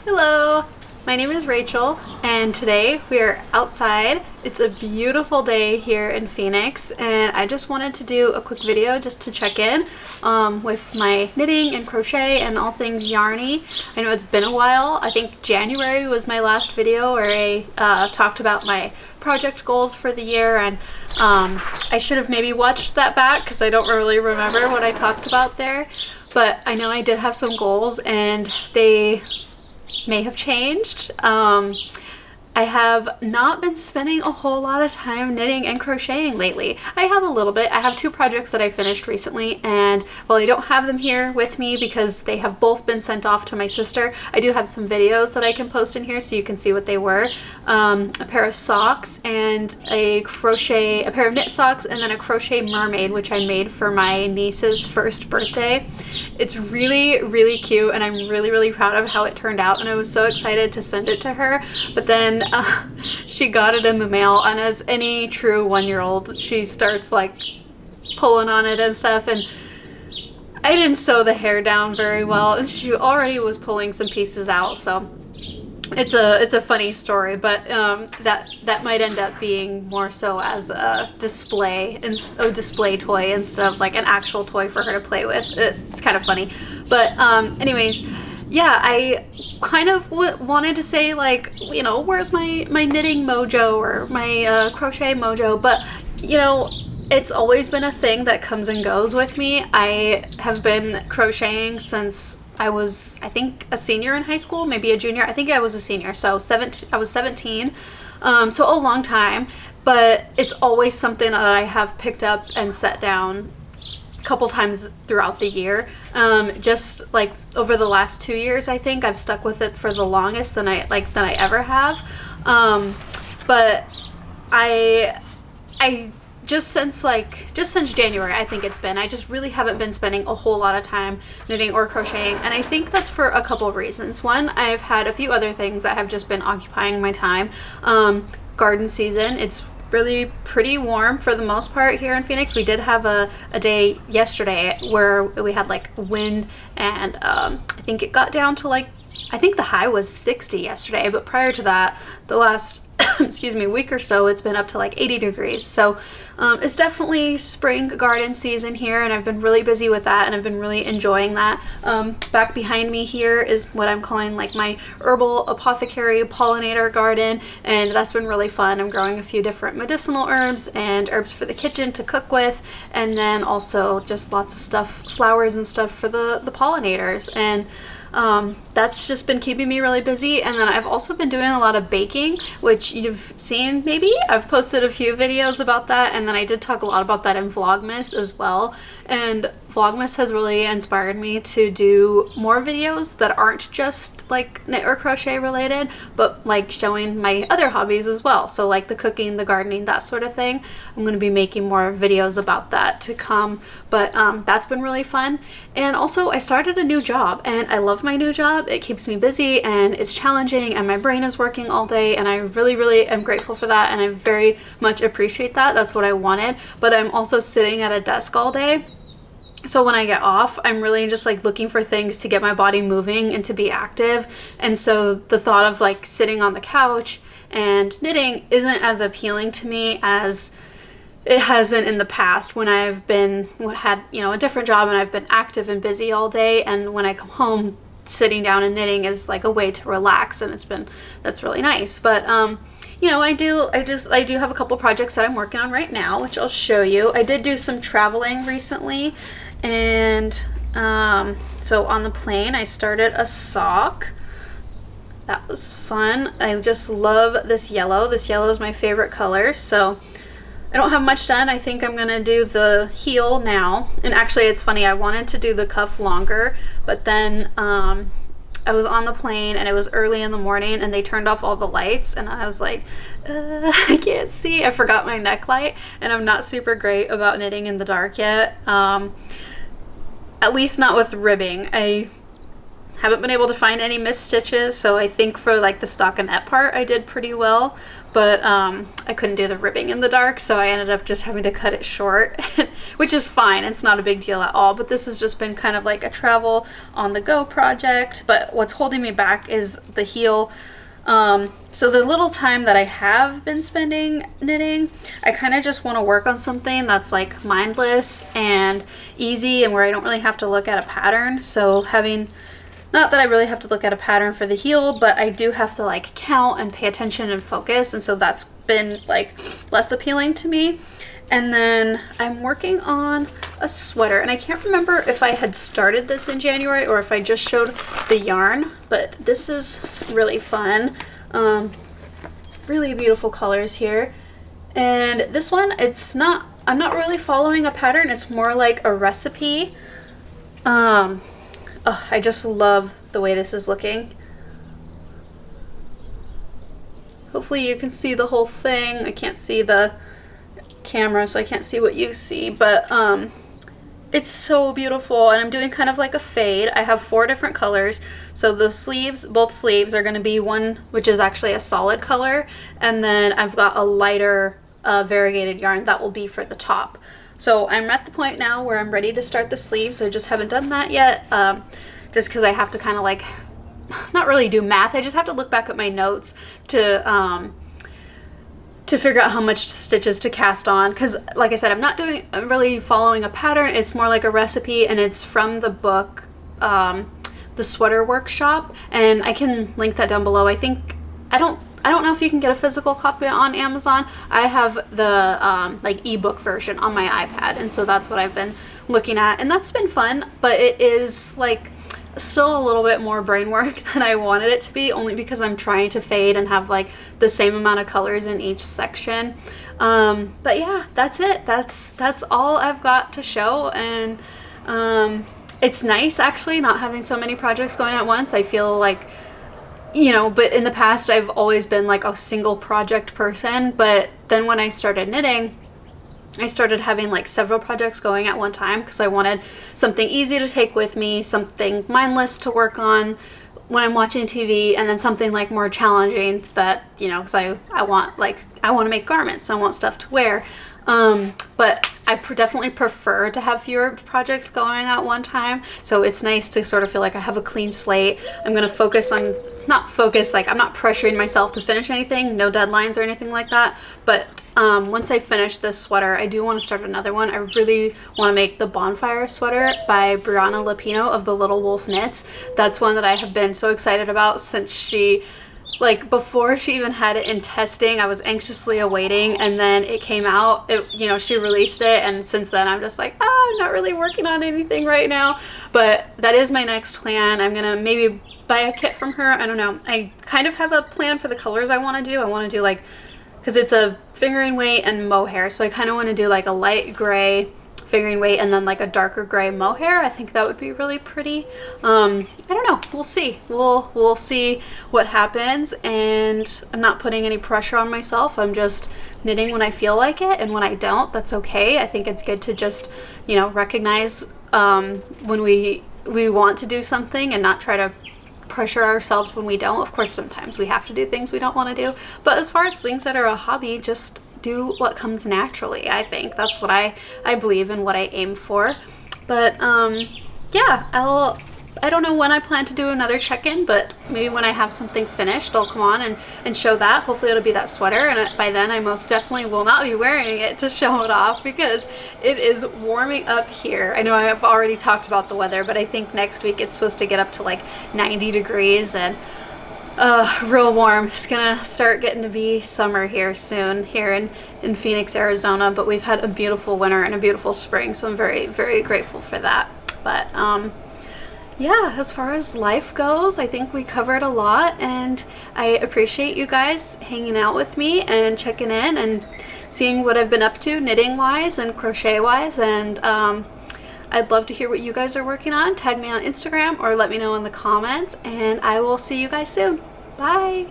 Hello, my name is Rachel and today we are outside. It's a beautiful day here in Phoenix and I just wanted to do a quick video just to check in with my knitting and crochet and all things yarny. I know it's been a while. I think January was my last video where I talked about my project goals for the year, and I should have maybe watched that back because I don't really remember what I talked about there, but I know I did have some goals and they may have changed. I have not been spending a whole lot of time knitting and crocheting lately. I have a little bit. I have two projects that I finished recently, and while I don't have them here with me because they have both been sent off to my sister, I do have some videos that I can post in here so you can see what they were. A pair of socks and a pair of knit socks, and then a crochet mermaid which I made for my niece's first birthday. It's really, really cute and I'm really, really proud of how it turned out, and I was so excited to send it to her, but then she got it in the mail, and as any true 1-year-old, she starts like pulling on it and stuff, and I didn't sew the hair down very well and she already was pulling some pieces out, so it's a funny story, but that might end up being more so as a display toy instead of like an actual toy for her to play with. It's kind of funny, but anyways, yeah, I kind of wanted to say, like, you know, where's my knitting mojo or my crochet mojo, but you know, it's always been a thing that comes and goes with me. I have been crocheting since I was, I think, a senior in high school, maybe a junior. I think I was a senior, so I was 17, so a long time, but it's always something that I have picked up and set down a couple times throughout the year. Just like over the last 2 years, I think I've stuck with it for the longest than I ever have. But I just since January, I think it's been, I just really haven't been spending a whole lot of time knitting or crocheting, and I think that's for a couple of reasons. One, I've had a few other things that have just been occupying my time. Garden season, it's really pretty warm for the most part here in Phoenix. We did have a day yesterday where we had like wind, and I think it got down to like, I think the high was 60 yesterday, but prior to that, the last excuse me, week or so, it's been up to like 80 degrees. So it's definitely spring garden season here, and I've been really busy with that, and I've been really enjoying that. Back behind me here is what I'm calling like my herbal apothecary pollinator garden, and that's been really fun. I'm growing a few different medicinal herbs and herbs for the kitchen to cook with, and then also just lots of stuff, flowers and stuff for the pollinators, and that's just been keeping me really busy. And then I've also been doing a lot of baking, which you've seen maybe. I've posted a few videos about that, and then I did talk a lot about that in Vlogmas as well. And Vlogmas has really inspired me to do more videos that aren't just like knit or crochet related, but like showing my other hobbies as well. So like the cooking, the gardening, that sort of thing. I'm going to be making more videos about that to come, but that's been really fun. And also I started a new job, and I love my new job. It keeps me busy and it's challenging, and my brain is working all day, and I really, really am grateful for that, and I very much appreciate that. That's what I wanted, but I'm also sitting at a desk all day. So when I get off, I'm really just like looking for things to get my body moving and to be active. And so the thought of like sitting on the couch and knitting isn't as appealing to me as it has been in the past when I've had, you know, a different job and I've been active and busy all day. And when I come home, sitting down and knitting is like a way to relax, and that's really nice. But you know, I do have a couple projects that I'm working on right now, which I'll show you. I did do some traveling recently, and so on the plane I started a sock. That was fun. I just love this yellow. This yellow is my favorite color, so I don't have much done. I think I'm gonna do the heel now, and actually it's funny, I wanted to do the cuff longer, but then I was on the plane and it was early in the morning and they turned off all the lights, and I was like, I can't see. I forgot my neck light, and I'm not super great about knitting in the dark yet. At least not with ribbing. I haven't been able to find any missed stitches, so I think for like the stockinette part I did pretty well, but I couldn't do the ribbing in the dark, so I ended up just having to cut it short, which is fine. It's not a big deal at all, but this has just been kind of like a travel on the go project. But what's holding me back is the heel. So the little time that I have been spending knitting, I kind of just want to work on something that's like mindless and easy and where I don't really have to look at a pattern. So having, not that I really have to look at a pattern for the heel, but I do have to like count and pay attention and focus, and so that's been like less appealing to me. And then I'm working on a sweater, and I can't remember if I had started this in January or if I just showed the yarn, but this is really fun. Really beautiful colors here. And this one, I'm not really following a pattern, it's more like a recipe. I just love the way this is looking. Hopefully you can see the whole thing. I can't see the camera, so I can't see what you see, but it's so beautiful. And I'm doing kind of like a fade. I have 4 different colors, so the sleeves, both sleeves are going to be one which is actually a solid color, and then I've got a lighter variegated yarn that will be for the top. So I'm at the point now where I'm ready to start the sleeves. I just haven't done that yet, just because I have to kind of like not really do math. I just have to look back at my notes to figure out how much stitches to cast on, because like I said, I'm really following a pattern. It's more like a recipe, and it's from the book The Sweater Workshop, and I can link that down below. I think I don't know if you can get a physical copy on Amazon. I have the like ebook version on my iPad, and so that's what I've been looking at, and that's been fun, but it is like still a little bit more brain work than I wanted it to be, only because I'm trying to fade and have like the same amount of colors in each section. But yeah, that's it. That's all I've got to show, and it's nice actually not having so many projects going at once. I feel like, you know, but in the past I've always been like a single project person, but then when I started knitting, I started having like several projects going at one time because I wanted something easy to take with me, something mindless to work on when I'm watching TV, and then something like more challenging that, you know, because I want to make garments, I want stuff to wear. But I definitely prefer to have fewer projects going at one time, so it's nice to sort of feel like I have a clean slate. I'm going to focus on, like I'm not pressuring myself to finish anything, no deadlines or anything like that, but once I finish this sweater, I do want to start another one. I really want to make the bonfire sweater by Brianna Lapino of the Little Wolf Knits. That's one that I have been so excited about since she, like before she even had it in testing, I was anxiously awaiting, and then it came out, you know, she released it, and since then I'm just like, I'm not really working on anything right now, but that is my next plan. I'm gonna maybe buy a kit from her. I don't know. I kind of have a plan for the colors I want to do. I want to do like, because it's a fingering weight and mohair, so I kind of want to do like a light gray fingering weight and then like a darker gray mohair. I think that would be really pretty. I don't know, we'll see. We'll see what happens, and I'm not putting any pressure on myself. I'm just knitting when I feel like it, and when I don't, that's okay. I think it's good to just, you know, recognize when we want to do something and not try to pressure ourselves when we don't. Of course, sometimes we have to do things we don't want to do, but as far as things that are a hobby, just do what comes naturally. I think that's what I believe in, what I aim for. But yeah, I don't know when I plan to do another check-in, but maybe when I have something finished, I'll come on and show that. Hopefully it'll be that sweater, and by then I most definitely will not be wearing it to show it off because it is warming up here. I know I've already talked about the weather, but I think next week it's supposed to get up to like 90 degrees and real warm. It's gonna start getting to be summer here soon here in Phoenix, Arizona, but we've had a beautiful winter and a beautiful spring, so I'm very, very grateful for that. But yeah, as far as life goes, I think we covered a lot, and I appreciate you guys hanging out with me and checking in and seeing what I've been up to knitting wise and crochet wise, and I'd love to hear what you guys are working on. Tag me on Instagram or let me know in the comments, and I will see you guys soon. Bye!